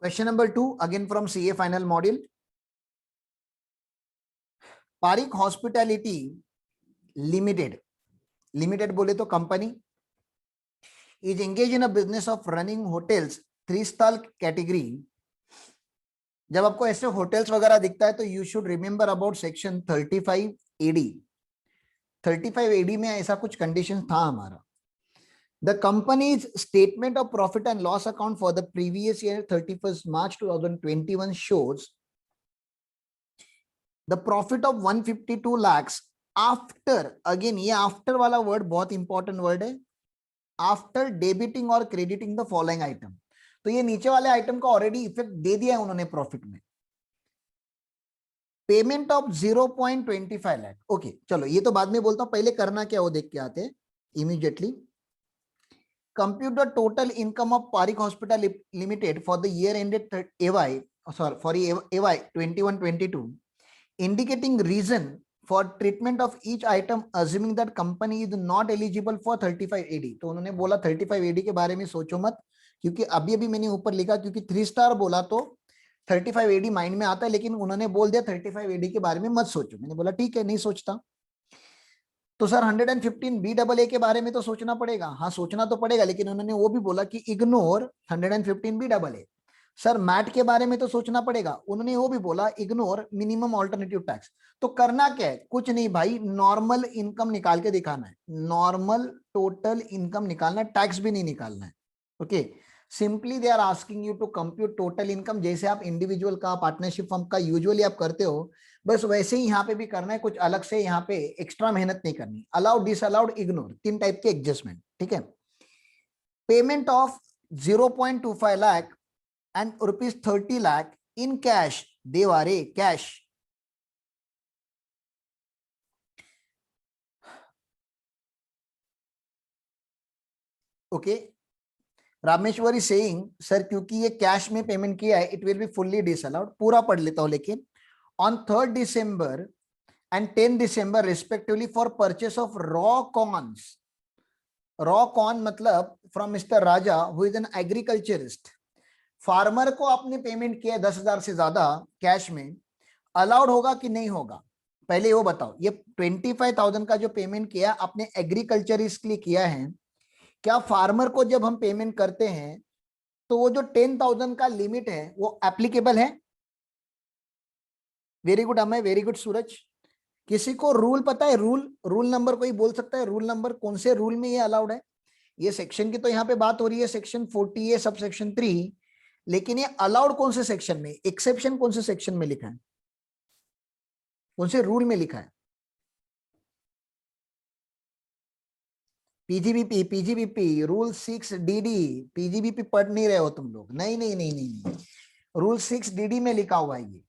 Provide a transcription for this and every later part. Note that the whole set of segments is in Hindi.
Question number 2, again from CA final module. Parikh Hospitality Limited. Limited बोले तो company is engaged in a business of running hotels 3-star category. जब आपको ऐसे होटल्स वगैरह दिखता है तो you should remember about section 35 AD. 35 AD में ऐसा कुछ कंडीशन था हमारा. The company's statement of profit and loss account for the previous year 31st March 2021 shows the profit of 152 lakhs after, again ये after वाला word बहुत important word है, after debiting or crediting the following item. तो ये नीचे वाले आइटम का ऑलरेडी इफेक्ट दे दिया है उन्होंने प्रॉफिट में. Payment of 0.25 lakh. ओके चलो ये तो बाद में बोलता हूं, पहले करना क्या वो देख के आते हैं immediately. Compute the total income of Parikh Hospital Limited for the year ended AY 21-22, indicating reason for treatment of each item, assuming that company is not eligible for 35 AD. तो उन्होंने बोला 35 AD के बारे में सोचो मत, क्योंकि अभी मैंने ऊपर लिखा क्योंकि 3 स्टार बोला तो 35 AD माइंड में आता है, लेकिन उन्होंने बोल दिया 35 AD के बारे में मत सोचो. मैंने बोला ठीक है नहीं सोचता. तो सर 115 BAA के बारे में तो सोचना पड़ेगा. हाँ सोचना तो पड़ेगा, लेकिन उन्होंने वो भी बोला कि इग्नोर 115 BAA. सर मैट के बारे में तो सोचना पड़ेगा, उन्होंने वो भी बोला इग्नोर मिनिमम ऑल्टरनेटिव टैक्स. तो करना क्या है, कुछ नहीं भाई, नॉर्मल इनकम निकाल के दिखाना है, नॉर्मल टोटल इनकम निकालना है, टैक्स भी नहीं निकालना है. Okay simply they are asking you to compute total income, जैसे आप इंडिविजुअल का पार्टनरशिप फर्म का यूजुअली आप करते हो, बस वैसे ही यहाँ पे भी करना है. कुछ अलग से यहाँ पे एक्स्ट्रा मेहनत नहीं करनी. अलाउड, डिसअलाउड, इग्नोर, 3 टाइप के एडजस्टमेंट. ठीक है. Payment of 0.25 lakh and ₹30 lakh in cash. देवारे cash. Okay Rameshwari saying sir क्योंकि ये कैश में पेमेंट किया है it will be fully disallowed. पूरा पढ़ लेता हूं. लेकिन on 3rd December and 10th December respectively for purchase of raw corns. Raw corn मतलब from Mr. Raja who is an agriculturist. Farmer को आपने पेमेंट किया 10,000 से ज्यादा कैश में, अलाउड होगा कि नहीं होगा पहले वो बताओ. ये 25,000 का जो पेमेंट किया आपने एग्रीकल्चरिस्ट के लिए किया है, क्या फार्मर को जब हम पेमेंट करते हैं तो वो जो 10,000 का लिमिट है वो एप्लीकेबल है? Very good Amay, very good Suraj. किसी को रूल पता है? रूल नंबर कोई बोल सकता है? रूल नंबर कौन से रूल में ये अलाउड है? ये सेक्शन की तो यहाँ पे बात हो रही है, सेक्शन 40A सब सेक्शन 3, लेकिन ये अलाउड कौन से सेक्शन में, एक्सेप्शन कौन से सेक्शन में लिखा है, कौन से रूल में लिखा है? PGBP rule 6DD. पीजीबीपी पढ़ नहीं रहे हो तुम लोग? नहीं. रूल 6DD में लिखा हुआ है ये.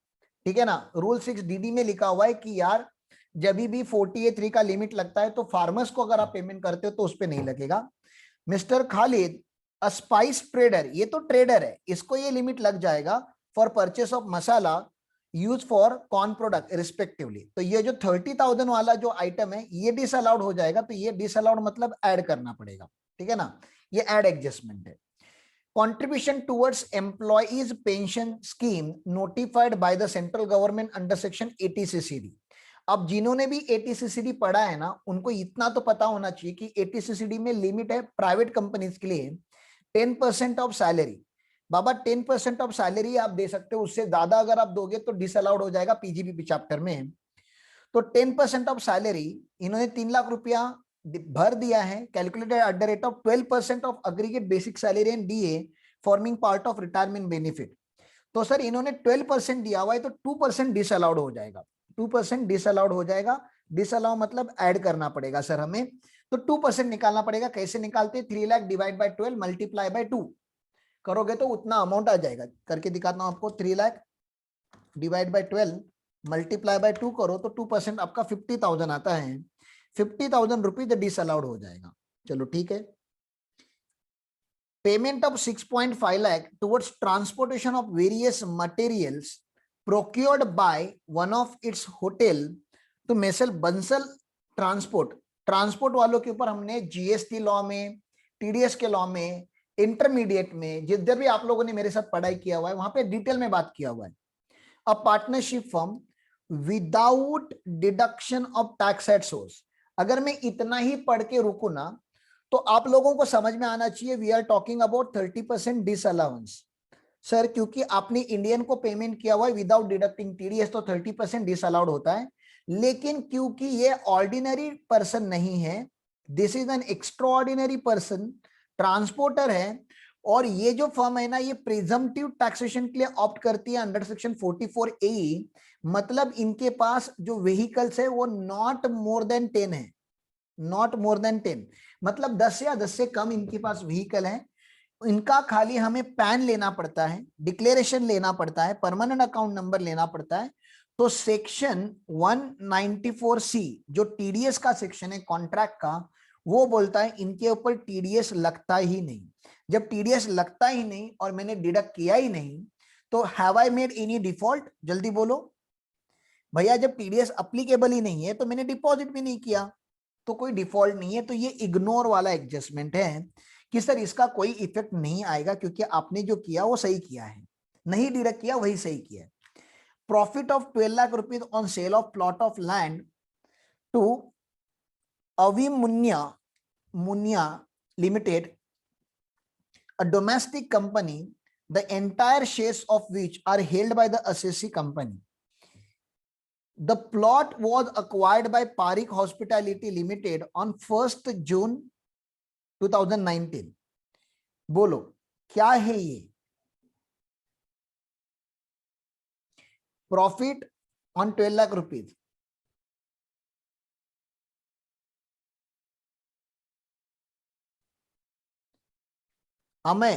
ठीक है ना. रूल 6DD में लिखा हुआ है कि यार जब भी 40A3 का लिमिट लगता है तो फार्मर्स को अगर आप पेमेंट करते हो तो उस पर नहीं लगेगा. मिस्टर खालिद अ स्पाइस ट्रेडर, ये तो ट्रेडर है, इसको ये लिमिट लग जाएगा for purchase of masala use for corn product respectively. तो ये जो 30,000 वाला जो आइटम है ये डिसअलाउड हो जाएगा. तो ये डिसअलाउड मतलब ऐड करना पड़ेगा. ठीक है ना. ये ऐड एडजस्टमेंट है. Contribution towards employees pension scheme notified by the central government under section 80CCD. अब जिन्होंने भी 80CCD पढ़ा है ना, उनको इतना तो पता होना चाहिए कि 80CCD में लिमिट है प्राइवेट कंपनीज के लिए 10% of salary. Baba 10% of salary आप दे सकते हो, उससे ज्यादा अगर आप दोगे तो डिसअलाउड हो जाएगा पीजीबीपी चैप्टर में. तो 10% ऑफ सैलरी इन्होंने 3 लाख रुपया भर दिया है, calculated at the rate of 12% of aggregate basic salary and DA forming part of retirement benefit. तो सर इन्होंने 12% दिया हुआ है तो 2% डिसअलाउड हो जाएगा. 2% डिसअलाउड हो जाएगा. डिसअलाउ मतलब ऐड करना पड़ेगा सर हमें. तो 2% निकालना पड़ेगा. कैसे निकालते हैं? 3 lakh divide by 12 multiply by 2 करोगे तो उतना अमाउंट आ जाएगा. करके दिखाता हूं आपको. 3 lakh divide by 12 multiply by 2 करो तो 2% आपका 50,000 आता है. 50,000 रुपीज डिसअलाउड हो जाएगा. चलो ठीक है. Payment of 6.5 lakh towards transportation of various materials procured by one of its hotel to मेसल बंसल ट्रांसपोर्ट. ट्रांसपोर्ट वालों के ऊपर हमने जीएसटी लॉ में, टीडीएस के लॉ में इंटरमीडिएट में जिधर भी आप लोगों ने मेरे साथ पढ़ाई किया हुआ है वहां पे डिटेल में बात किया हुआ है। A partnership firm without deduction of tax at source. अगर मैं इतना ही पढ़ के रुकू ना तो आप लोगों को समझ में आना चाहिए we are talking about 30% disallowance. Sir क्योंकि आपने इंडियन को पेमेंट किया हुआ है विदाउट डिडक्टिंग टीडीएस तो 30% डिसअलाउड होता है, लेकिन क्योंकि ये ऑर्डिनरी पर्सन नहीं है, this is an extra ordinary person, transporter है, और ये जो फर्म है ना ये प्रिजम्पटिव टैक्सेशन के लिए ऑप्ट करती है अंडर सेक्शन 44A, मतलब इनके पास जो व्हीकल्स है वो नॉट मोर देन 10 है, नॉट मोर देन 10, मतलब 10 या 10 से कम इनके पास व्हीकल है। इनका खाली हमें पैन लेना पड़ता है, डिक्लेरेशन लेना पड़ता है, परमानेंट अकाउंट नंबर लेना पड़ता है। तो सेक्शन 194C जो टीडीएस का सेक्शन है कॉन्ट्रैक्ट का, वो बोलता है इनके ऊपर टीडीएस लगता ही नहीं। जब टीडीएस लगता ही नहीं और मैंने डिडक्ट किया ही नहीं तो have I made any default? जल्दी बोलो भैया, जब टीडीएस अप्लीकेबल ही नहीं है तो मैंने डिपॉजिट भी नहीं किया, तो कोई डिफॉल्ट नहीं है। तो ये इग्नोर वाला एडजस्टमेंट है कि सर इसका कोई इफेक्ट नहीं आएगा क्योंकि आपने जो किया वो सही किया है, नहीं डिडक्ट किया वही सही किया है। Profit of 12 lakh rupees on sale of plot of land to अविमुन्या मुनिया limited, a domestic company, the entire shares of which are held by the assessee company. The plot was acquired by Parikh Hospitality Limited on 1st June 2019. बोलो क्या है ये? Profit on 12 lakh rupees, Amay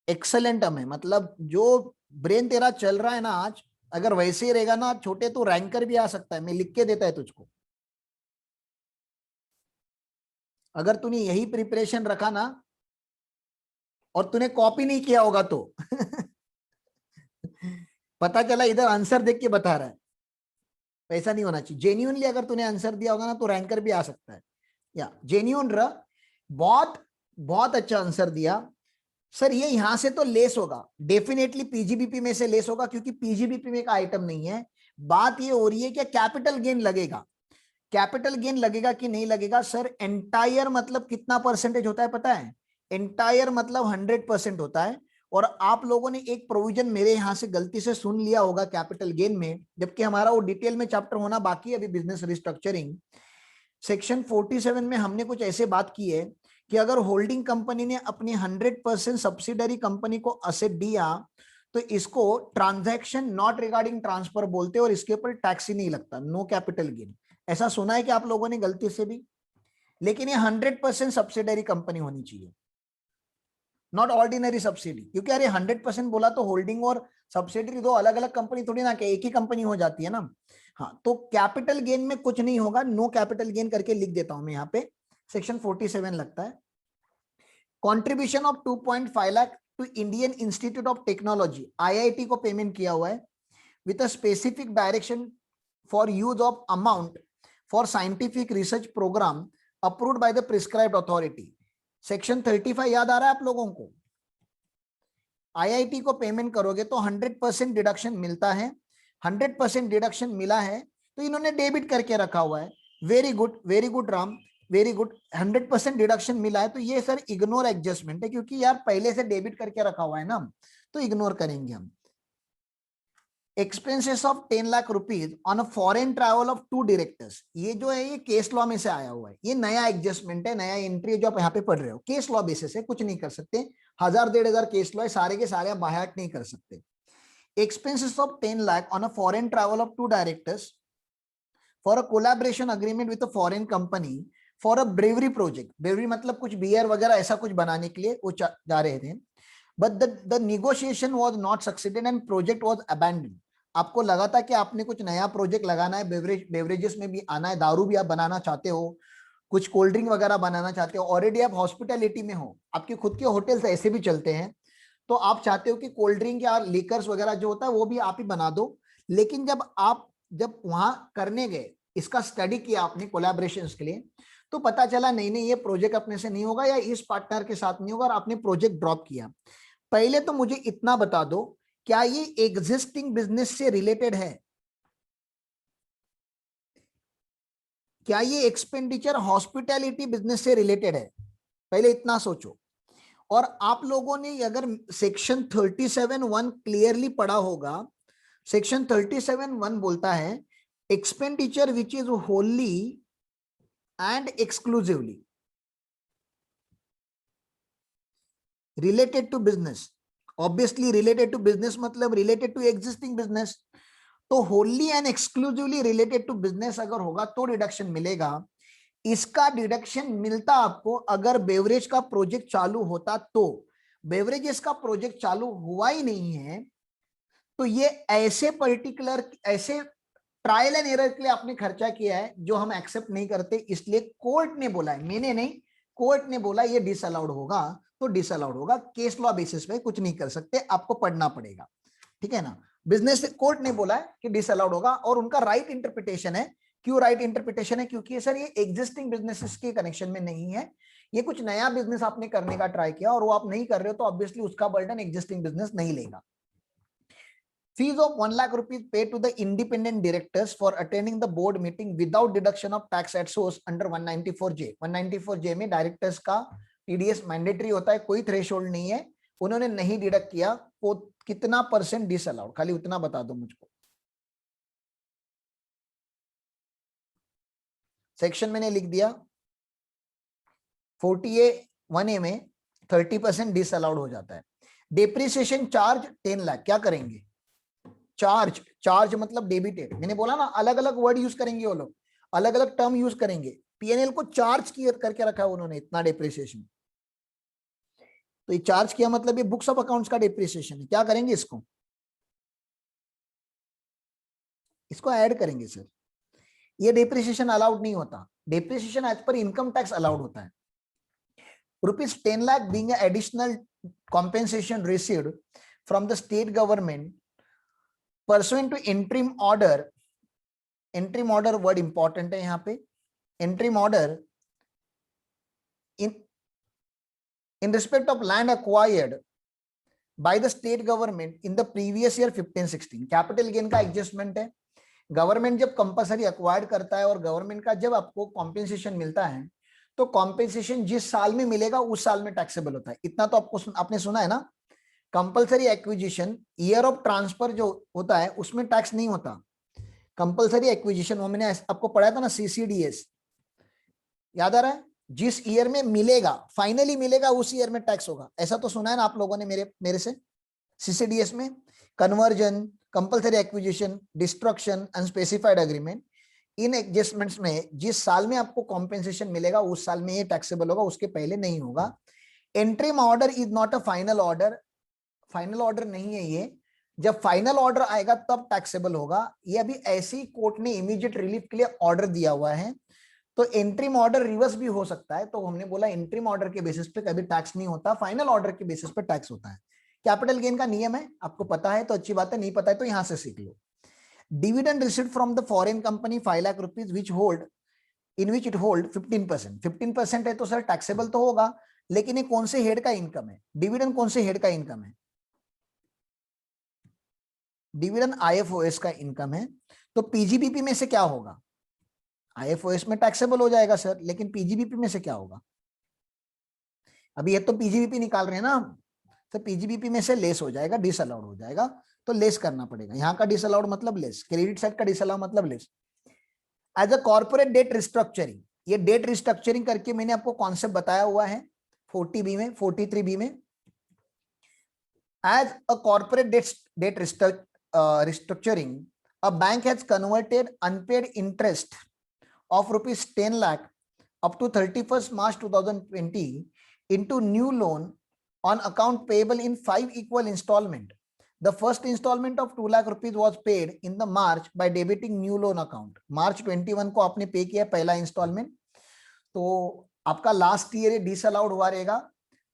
excellent Amay, मतलब जो ब्रेन तेरा चल रहा है ना आज, अगर वैसे ही रहेगा ना छोटे तो रैंकर भी आ सकता है, मैं लिख के देता है तुझको। अगर तूने यही प्रिपरेशन रखा ना और तूने कॉपी नहीं किया होगा तो पता चला इधर आंसर देख के बता रहा है, ऐसा नहीं होना चाहिए। जेन्युइनली अगर तूने आंसर दिया होगा ना तो रैंकर भी आ सकता है। या जेन्युइन रहा, बहुत बहुत अच्छा आंसर दिया। सर ये यहां से तो लेस होगा, डेफिनेटली पीजीबीपी में से लेस होगा क्योंकि पीजीबीपी में एक आइटम नहीं है। बात ये हो रही है कि कैपिटल गेन लगेगा, कैपिटल गेन लगेगा कि नहीं लगेगा? सर एंटायर मतलब कितना परसेंटेज होता है पता है? एंटायर मतलब 100% होता है। और आप लोगों ने एक प्रोविजन मेरे यहां से गलती से सुन लिया होगा कैपिटल गेन में, जबकि हमारा वो डिटेल में चैप्टर होना बाकी है अभी, बिजनेस रिस्ट्रक्चरिंग। सेक्शन 47 में हमने कुछ ऐसे बात की है कि अगर होल्डिंग कंपनी ने अपनी 100% सब्सिडरी कंपनी को असेट दिया तो इसको ट्रांजैक्शन नॉट रिगार्डिंग ट्रांसफर बोलते हैं और इसके ऊपर टैक्स ही नहीं लगता, नो कैपिटल गेन। ऐसा सुना है कि आप लोगों ने गलती से भी, लेकिन ये 100% सब्सिडरी कंपनी होनी चाहिए, नॉट ऑर्डिनरी सब्सिडी। क्योंकि अरे 100% बोला तो होल्डिंग और सब्सिडरी दो अलग अलग कंपनी थोड़ी ना, कि एक ही कंपनी हो जाती है ना। हाँ, तो कैपिटल गेन में कुछ नहीं होगा, नो कैपिटल गेन करके लिख देता हूं मैं यहाँ पे, सेक्शन 47 लगता है। Contribution of 2.5 lakh to Indian Institute of Technology, IIT को पेमेंट किया हुआ है with a specific direction for use of amount for scientific research programme approved by the prescribed authority. Section 35 याद आ रहा है आप लोगों को? आईआईटी को पेमेंट करोगे तो 100% डिडक्शन मिलता है, 100% डिडक्शन मिला है तो इन्होंने डेबिट करके रखा हुआ है। Very good Ram, very good. 100% deduction मिला है तो ये सर इग्नोर एडजस्टमेंट है, क्योंकि यार पहले से डेबिट करके रखा हुआ है ना, तो इग्नोर करेंगे हम। Expenses of 10 lakh rupees on a foreign travel of 2 directors, ये जो है ये केस लॉ में से आया हुआ है, ये नया एडजस्टमेंट है, नया एंट्री जो आप यहाँ पे पढ़ रहे हो, केस लॉ बेसिस है, कुछ नहीं कर सकते। 1000-1500 केस लॉ है, सारे के सारे आप बाहर नहीं कर सकते। Expenses of 10 lakh on a foreign travel of 2 directors for a collaboration agreement with a foreign company for a bravery project, bravery मतलब कुछ बियर वगैरह ऐसा कुछ बनाने के लिए वो जा रहे थे, but the negotiation was not succeeded and project was abandon. आपको लगा था कि आपने कुछ नया प्रोजेक्ट लगाना है, बेवरेजेस में भी आना है, दारू भी आप बनाना चाहते हो, कुछ कोल्ड ड्रिंक वगैरह बनाना चाहते हो, ऑलरेडी आप हॉस्पिटैलिटी में हो, आपके खुद के होटल्स ऐसे भी चलते हैं, तो आप चाहते हो कि कोल्ड ड्रिंक या लिकर्स वगैरह जो होता है वो भी आप ही बना दो। लेकिन जब वहां करने गए, इसका स्टडी किया आपने कोलैबोरेशंस के लिए, तो पता चला नहीं नहीं ये प्रोजेक्ट अपने से नहीं होगा या इस पार्टनर के साथ नहीं होगा और आपने प्रोजेक्ट ड्रॉप किया। पहले तो मुझे इतना बता दो, क्या ये एग्जिस्टिंग बिजनेस से रिलेटेड है? क्या ये एक्सपेंडिचर हॉस्पिटैलिटी बिजनेस से रिलेटेड है? पहले इतना सोचो। और आप लोगों ने अगर सेक्शन 37(1) क्लियरली पढ़ा होगा, सेक्शन 37(1) बोलता है expenditure which is wholly and exclusively related to business. Obviously related to business मतलब रिलेटेड टू एग्जिस्टिंग बिजनेस। तो wholly and exclusively related to business अगर होगा तो डिडक्शन मिलेगा। इसका डिडक्शन मिलता आपको अगर बेवरेज का प्रोजेक्ट चालू होता तो। बेवरेजेस का प्रोजेक्ट चालू हुआ ही नहीं है, तो ये ऐसे पर्टिकुलर ऐसे ट्रायल एंड एरर के लिए आपने खर्चा किया है जो हम एक्सेप्ट नहीं करते। इसलिए कोर्ट ने बोला है, मैंने नहीं, कोर्ट ने बोला ये डिसअलाउड होगा तो डिसअलाउड होगा। केस लॉ बेसिस पे कुछ नहीं कर सकते, आपको पढ़ना पड़ेगा, ठीक है ना। बिजनेस कोर्ट ने बोला है कि डिसअलाउड होगा और उनका राइट इंटरप्रिटेशन है। क्यों राइट इंटरप्रिटेशन है? क्योंकि सर ये एग्जिस्टिंग बिजनेसेस के कनेक्शन में नहीं है, ये कुछ नया बिजनेस आपने करने का ट्राई किया और वो आप नहीं कर रहे हो, तो ऑब्वियसली उसका बर्डन एग्जिस्टिंग बिजनेस नहीं लेगा। Fees of 1 lakh rupees paid to the independent directors for attending the board meeting without deduction of tax at source under 194J। 194J में डायरेक्टर्स का टीडीएस मैंडेटरी होता है, कोई थ्रेशोल्ड नहीं है। उन्होंने नहीं डिडक्ट किया, वो कितना परसेंट डिसअलाउड, खाली उतना बता दो मुझको। सेक्शन मैंने लिख दिया 40A(1)A में 30% डिसअलाउड हो जाता है। डेप्रिसिएशन चार्ज 10 लाख, क्या करेंगे? चार्ज, चार्ज मतलब डेबिटेड। मैंने बोला ना अलग अलग वर्ड यूज करेंगे वो लोग, अलग अलग टर्म यूज करेंगे। पीएनएल को चार्ज किया करके रखा है उन्होंने इतना डेप्रिसिएशन, तो ये चार्ज किया मतलब ये बुक्स ऑफ अकाउंट्स का डेप्रिसिएशन है। क्या करेंगे इसको? इसको ऐड करेंगे सर। ये डेप्रिसिएशन अलाउड नहीं होता, डेप्रिसिएशन एज पर इनकम टैक्स अलाउड होता है। ₹10 lakh being an additional compensation received from the state government pursuant to interim order। interim order word important है यहाँ पे। interim order in respect of land acquired by the state government in the previous year 15-16। Capital gain का एडजस्टमेंट है। गवर्नमेंट जब कंपलसरी अक्वायर्ड करता है और गवर्नमेंट का जब आपको कॉम्पेंसेशन मिलता है, तो कॉम्पेंसेशन जिस साल में मिलेगा उस साल में टैक्सेबल होता है। इतना तो आपने सुना है ना। Compulsory acquisition year of transfer जो होता है उसमें टैक्स नहीं होता। कंपलसरी एक्विजिशन वो मैंने आपको पढ़ाया था ना, सीसीडीएस, याद आ रहा है? जिस ईयर में मिलेगा, फाइनली मिलेगा, उस ईयर में टैक्स होगा। ऐसा तो सुना है ना आप लोगों ने मेरे से। सीसीडीएस में conversion, compulsory acquisition, destruction, unspecified agreement, इन एडजस्टमेंट्स में जिस साल में आपको कॉम्पेंसेशन मिलेगा उस साल में ये टैक्सेबल होगा, उसके पहले नहीं होगा। Interim order is not a final order, final order नहीं है ये। जब फाइनल ऑर्डर आएगा तब टैक्सेबल होगा। ये अभी ऐसे ही कोर्ट ने इमीडिएट रिलीफ के लिए ऑर्डर दिया हुआ है, तो इंटरिम ऑर्डर रिवर्स भी हो सकता है। तो हमने बोला इंटरिम ऑर्डर के बेसिस पे कभी टैक्स नहीं होता, फाइनल ऑर्डर के बेसिस पे टैक्स होता है। कैपिटल गेन का नियम है, आपको पता है तो अच्छी बात है, नहीं पता है तो यहां से सीख लो। Dividend received from the foreign company 5 lakh rupees which hold in which it hold 15%। 15% है तो सर टैक्सेबल तो होगा, लेकिन ये कौन से हेड का इनकम है? डिविडेंड कौन से हेड का इनकम है? डिविडेंड आईएफओएस का इनकम है। तो पीजीबीपी में से क्या होगा? आईएफओएस में टैक्सेबल हो जाएगा सर, लेकिन पीजीबीपी में से क्या होगा? अभी ये तो पीजीबीपी निकाल रहे हैं ना हम, तो पीजीबीपी में से लेस हो जाएगा, डिसअलाउड हो जाएगा, तो लेस करना पड़ेगा। यहाँ का डिसअलाउड मतलब लेस, क्रेडिट साइड का डिसअलाउड मतलब less. As a corporate debt restructuring, ये डेट रिस्ट्रक्चरिंग करके मैंने आपको कॉन्सेप्ट बताया हुआ है 40B में, 43B में। As a corporate debt restructuring, a bank has converted unpaid interest of ₹10 lakh up to 31st March 2020 into new loan on account payable in 5 equal installment. The first installment of 2 lakh rupees was paid in the March by debiting new loan account। March 21 को आपने पे किया पहला इंस्टॉलमेंट, तो आपका लास्ट ईयर डिसअलाउड हुआ रहेगा।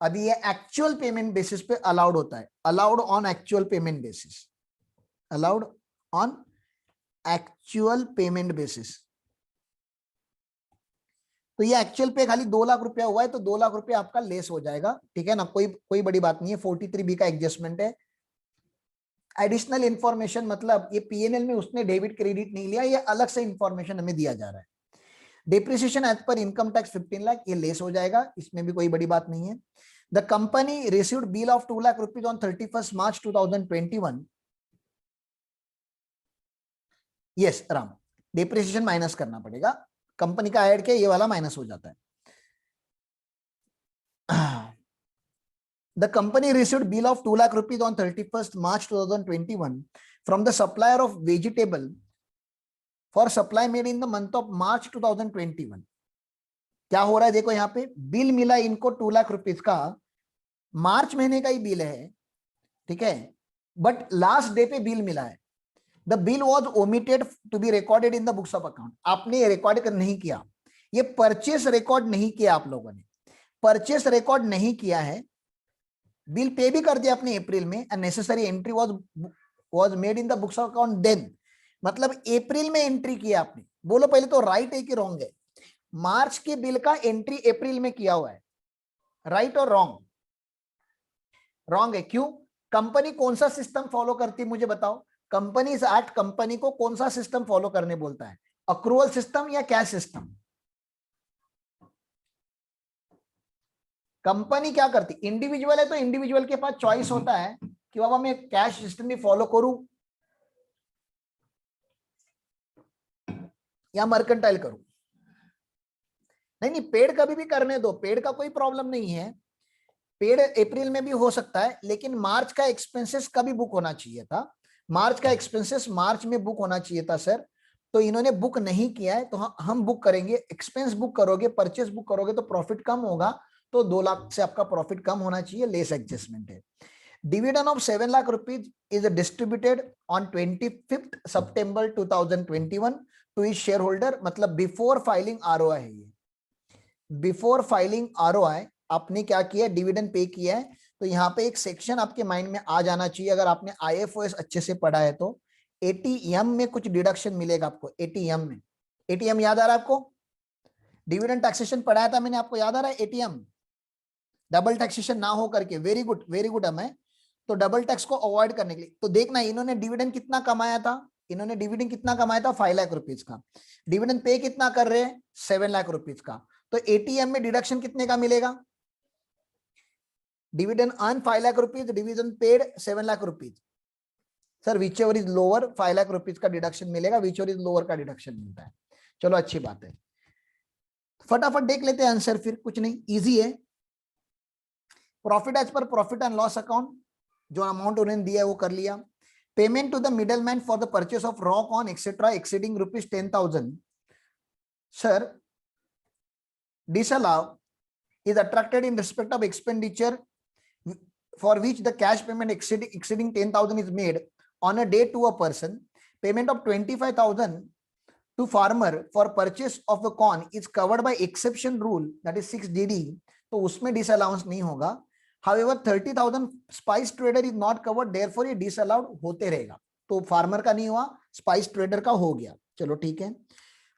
अभी ये एक्चुअल पेमेंट बेसिस पे अलाउड होता है, allowed on actual payment basis, allowed on actual payment basis. तो ये एक्चुअल पे खाली 2 लाख रुपया हुआ है, तो 2 लाख रुपया आपका लेस हो जाएगा, ठीक है ना, कोई बड़ी बात नहीं है। 43B का एडजस्टमेंट है। एडिशनल इंफॉर्मेशन मतलब ये पीएनएल में उसने डेबिट क्रेडिट नहीं लिया, ये अलग से इंफॉर्मेशन हमें दिया जा रहा है। डिप्रिसिएशन एज पर इनकम टैक्स 15 लाख, ये लेस हो जाएगा, इसमें भी कोई बड़ी बात नहीं है। The company received bill of 2 lakh rupees on 31 March 2021। Yes Ram, depreciation minus करना पड़ेगा, कंपनी का ऐड के ये वाला माइनस हो जाता है। The company received bill of 2 lakh rupees on 31st March 2021 from the supplier of vegetable for supply made in the month of March 2021. क्या हो रहा है देखो, यहाँ पे बिल मिला इनको 2 लाख रुपीज का, मार्च महीने का ही बिल है, ठीक है, बट लास्ट डे पे बिल मिला है। The bill was omitted to be recorded in the books of account, आपने रिकॉर्ड कर नहीं किया, ये परचेस रिकॉर्ड नहीं किया, आप लोगों ने परचेस रिकॉर्ड नहीं किया है, बिल पे भी कर दिया अपने अप्रैल में, and necessary entry was made in the books of account then, मतलब अप्रैल में एंट्री किया आपने। बोलो पहले तो राइट है कि रॉन्ग है? मार्च के बिल का एंट्री अप्रैल में किया हुआ है, राइट और रॉन्ग? रॉन्ग है। क्यों? कंपनी कौन सा सिस्टम फॉलो करती है मुझे बताओ? कंपनीज एक्ट कंपनी को कौन सा सिस्टम फॉलो करने बोलता है? अक्रूवल सिस्टम या कैश सिस्टम? कंपनी क्या करती, इंडिविजुअल है तो इंडिविजुअल के पास चॉइस होता है कि बाबा मैं कैश सिस्टम भी फॉलो करूं या मर्केंटाइल करूं। नहीं, पेड कभी भी करने दो, पेड का कोई प्रॉब्लम नहीं है, पेड अप्रैल में भी हो सकता है, लेकिन मार्च का एक्सपेंसेस कभी बुक होना चाहिए था, मार्च का एक्सपेंसेस मार्च में बुक होना चाहिए था सर, तो इन्होंने बुक नहीं किया है, तो हम बुक करेंगे। एक्सपेंस बुक करोगे, परचेस बुक करोगे तो प्रॉफिट कम होगा, तो 2 लाख से आपका प्रॉफिट कम होना चाहिए, लेस एडजस्टमेंट है। Dividend of 7 lakh rupees is distributed on 25 सितंबर 2021 टू इच शेयर होल्डर, मतलब बिफोर फाइलिंग आरओआई है ये, बिफोर फाइलिंग आरओआई आपने क्या किया, डिविडेंड पे किया है। तो यहाँ पे एक सेक्शन आपके माइंड में आ जाना चाहिए, अगर आपने आईएफओएस अच्छे से पढ़ा है तो एटीएम में कुछ डिडक्शन मिलेगा आपको, एटीएम में। एटीएम याद आ रहा है आपको? डिविडेंड टैक्सेशन पढ़ाया था मैंने, आपको याद आ रहा है? एटीएम डबल टैक्सेशन ना हो करके, वेरी गुड वेरी गुड। हमें तो डबल टैक्स को अवॉइड करने के लिए, तो देखना इन्होंने डिविडेंड कितना कमाया था, इन्होंने डिविडेंड कितना कमाया था 5 लाख रुपीज का, डिविडेंड पे कितना कर रहे हैं 7 लाख रुपीज का, तो एटीएम में डिडक्शन कितने का मिलेगा? Dividend earn 5 lakh rupees, dividend paid 7 lakh rupees, sir which ever is lower 5 lakh rupees का डिडक्शन मिलेगा, विच एवर इज लोअर का डिडक्शन मिलता है। चलो अच्छी बात है, फटाफट देख लेते हैं आंसर, फिर कुछ नहीं, इजी है। प्रॉफिट एज पर प्रॉफिट एंड लॉस अकाउंट, जो अमाउंट उन्होंने दिया है वो कर लिया। Payment to the middle man for the purchase of raw corn etcetera exceeding rupees 10,000, sir disallow is attracted in respect of expenditure for which the cash payment exceeding 10,000 is made on a day to a person. Payment of 25,000 to farmer for purchase of the corn is covered by exception rule, that is 6DD, तो उसमें disallowance नहीं होगा। However 30,000 spice trader is not covered, therefore ये disallowed होते रहेगा, तो फार्मर का नहीं हुआ, स्पाइस ट्रेडर का हो गया। चलो ठीक है।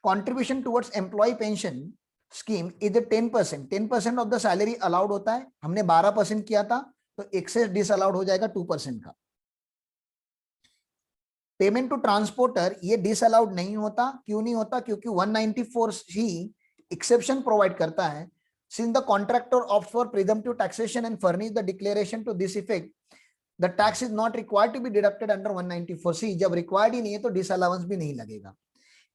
Contribution towards employee pension scheme is 10%, 10% of the salary allowed होता है, हमने 12% किया था, तो एक्सेस डिसअलाउड हो जाएगा 2% का। पेमेंट टू ट्रांसपोर्टर ये डिसअलाउड नहीं होता, क्यों नहीं होता? क्योंकि 194C एक्सेप्शन प्रोवाइड करता है, since the contractor opt for presumptive taxation and furnish the declaration to this effect, the tax is not required to be deducted under 194C, जब रिक्वायर्ड ही नहीं है तो डिसअलाउंस भी नहीं लगेगा।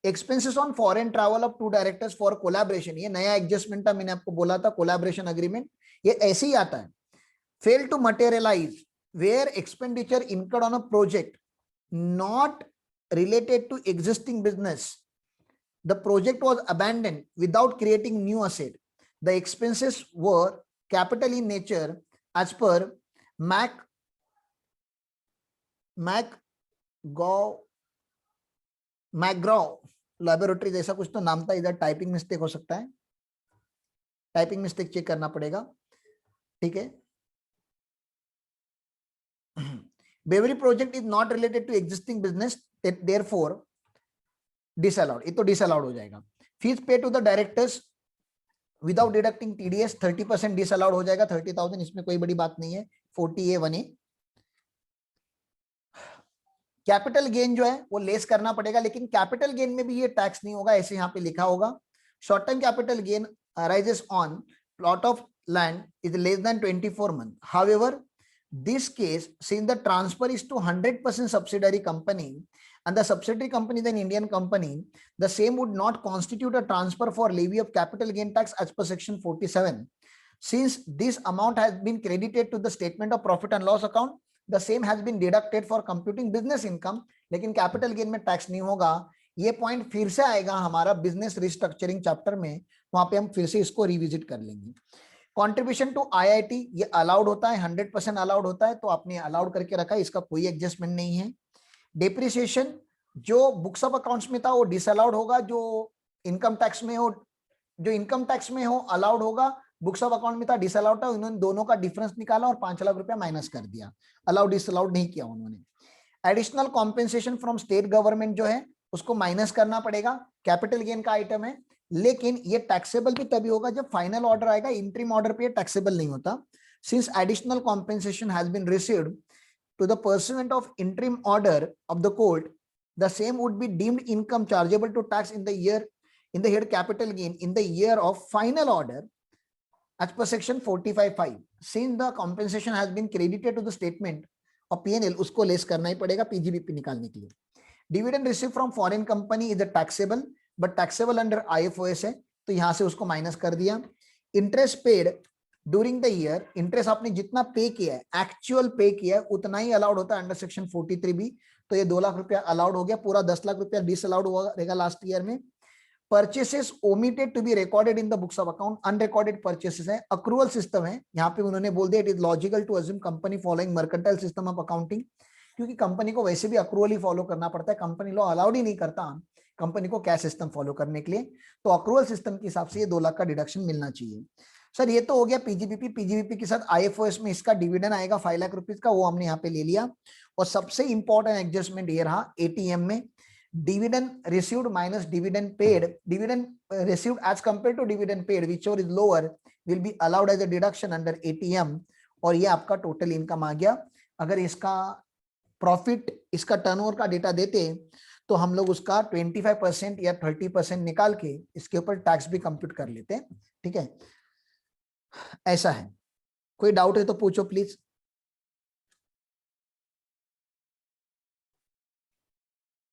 Expenses on foreign travel of 2 directors for collaboration, ये नया एडजस्टमेंट था, मैंने आपको बोला था कोलैबोरेशन अग्रीमेंट, ये ऐसे ही आता है। Fail to materialise where expenditure incurred on a project not related to existing business, the project was abandoned without creating new asset, the expenses were capital in nature as per McGraw laboratory जैसा कुछ तो नाम था, इधर टाइपिंग मिस्टेक हो सकता है, टाइपिंग मिस्टेक चेक करना पड़ेगा, ठीक है। बेवरी project is not related to existing business, therefore disallowed, ये तो डिसअलाउड हो जाएगा। Fees pay to the directors without deducting TDS 30% disallowed हो जाएगा 30,000, इसमें कोई बड़ी बात नहीं है। 40A1A कैपिटल गेन जो है वो लेस करना पड़ेगा, लेकिन कैपिटल गेन में भी ये टैक्स नहीं होगा, ऐसे यहाँ पे लिखा होगा। Short term capital gain arises on plot of land is less than 24 month. However, this case, since the transfer is to 100% subsidiary company and the subsidiary company is an Indian company, the same would not constitute a transfer for levy of capital gain tax as per section 47. Since this amount has been credited to the statement of profit and loss account, the same has been deducted for computing business income. लेकिन कैपिटल गेन में टैक्स नहीं होगा। ये पॉइंट फिर से आएगा हमारा बिजनेस रिस्ट्रक्चरिंग चैप्टर में, वहां पे हम फिर से इसको रिविजिट कर लेंगे। कंट्रीब्यूशन टू आईआईटी ये अलाउड होता है, 100% अलाउड होता है, तो आपने अलाउड करके रखा है, इसका कोई एडजस्टमेंट नहीं है। डेप्रिसिएशन जो बुक्स ऑफ अकाउंट्स में था वो डिसअलाउड होगा, जो इनकम टैक्स में हो अलाउड होगा, बुक्स ऑफ अकाउंट में था डिसअलाउड था, उन्होंने दोनों का डिफरेंस निकाला और 5 लाख रुपया माइनस कर दिया, अलाउड डिसअलाउड नहीं किया उन्होंने। Additional compensation from state government जो है उसको माइनस करना पड़ेगा, कैपिटल गेन का आइटम है, लेकिन ये टैक्सेबल भी तभी होगा जब फाइनल ऑर्डर आएगा, इंटरिम ऑर्डर पे टैक्सेबल नहीं होता। Since additional compensation has been received to the pursuant of interim order of the court, the same would be deemed income chargeable to tax in the head capital gain in the year of final order as per section 45(5). Since the compensation has been credited to the statement of P&L, उसको लेस करना ही पड़ेगा पीजीबीपी निकालने के लिए। Dividend receive from foreign company is taxable, but taxable under IFOS है, तो यहां से उसको माइनस कर दिया। Interest paid during the year, interest आपने जितना पे किया है, एक्चुअल पे किया है, उतना ही अलाउड होता है अंडर सेक्शन 43B। तो ये 2 लाख रुपया अलाउड हो गया, पूरा 10 लाख रुपया डिसअलाउड रहेगा लास्ट ईयर में। Purchases omitted to be recorded in the books of account, unrecorded purchases है, accrual system है, यहाँ पे उन्होंने बोल दिया it is logical to assume company following mercantile system of accounting, क्योंकि कंपनी को वैसे भी अक्रूवल ही फॉलो करना पड़ता है, कंपनी लॉ अलाउड ही नहीं करता कंपनी को कैश सिस्टम फॉलो करने के लिए, तो अक्रूवल सिस्टम के हिसाब से ये 2 लाख का डिडक्शन मिलना चाहिए। सर ये तो हो गया पीजीबीपी के साथ आईएफओएस में इसका डिविडेंड आएगा 5 लाख रुपीज का, वो हमने यहाँ पे ले लिया। और सबसे इंपॉर्टेंट एडजस्टमेंट ये रहा एटीएम में, dividend received minus dividend paid, dividend received as compared to dividend paid, whichever is lower will be allowed as a deduction under ATM, और ये आपका टोटल इनकम आ गया। अगर इसका प्रॉफिट, इसका टर्नओवर का डेटा देते तो हम लोग उसका 25% या 30% निकाल के इसके ऊपर टैक्स भी कंप्यूट कर लेते हैं, ठीक है। ऐसा है, कोई डाउट है तो पूछो प्लीज।